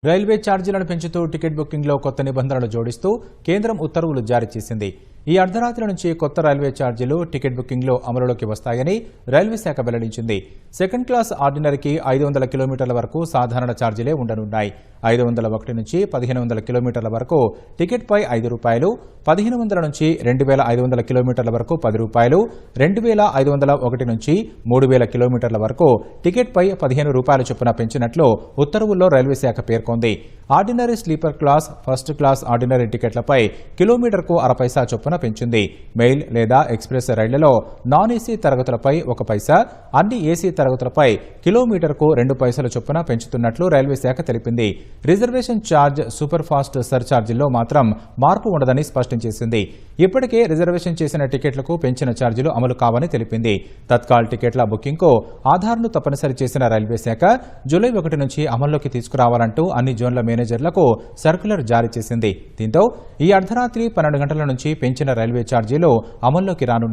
Railway ఛార్జీలను పెంచుతూ ticket బుకింగ్లో కొత్త నిబంధనలు జోడిస్తూ కేంద్రం ఉత్తర్వులు జారీ చేసింది. ఈ అర్ధరాత్రి నుంచి కొత్త రైల్వే ఛార్జీలు టికెట్ బుకింగ్లో అమలులోకి వస్తాయని రైల్వే శాఖ వెల్లడించింది. సెకండ్ క్లాస్ ఆర్డినరీకి 500 కిలోమీటర్ల వరకు సాధారణ ఛార్జీలే ఉండనున్నాయి. 501 నుంచి 1500 కిలోమీటర్ల వరకు టికెట్పై ₹5, 1500 నుంచి 2500 కిలోమీటర్ల వరకు ₹10, 2501 నుంచి 3000 కిలోమీటర్ల వరకు టికెట్పై ₹15 చొప్పున పెంచినట్లు ఉత్తర్వుల్లో రైల్వే శాఖ పేర్కొంది. Ordinary sleeper class, first class ordinary టికెట్లపై కిలోమీటర్కు 60 పైసా చొప్పున పెంచింది. మెయిల్ లేదా ఎక్స్ప్రెస్ రైళ్లలో నాన్ ఏసీ తరగతులపై 1 పైసా, అన్ని ఏసీ తరగతులపై కిలోమీటర్కు 2 పైసల చొప్పున పెంచుతున్నట్లు రైల్వే శాఖ తెలిపింది. రిజర్వేషన్ ఛార్జ్, సూపర్ ఫాస్ట్ సర్ఛార్జీల్లో మాత్రం మార్పు ఉండదని స్పష్టం చేసింది. ఇప్పటికే రిజర్వేషన్ చేసిన టికెట్లకు పెంచిన ఛార్జీలు అమలు కావని తెలిపింది. తత్కాల్ టికెట్ల బుకింగ్కు ఆధార్ను తప్పనిసరి చేసిన రైల్వే శాఖ జూలై 1 నుంచి అమల్లోకి తీసుకురావాలంటూ అన్ని జోన్ల మేనేజర్లకు సర్క్యులర్ జారీ చేసింది. దీంతో ఈ అర్ధరాత్రి 12 గంటల నుంచి పెంచిన రైల్వే ఛార్జీలు అమల్లోకి రానున్నాయి.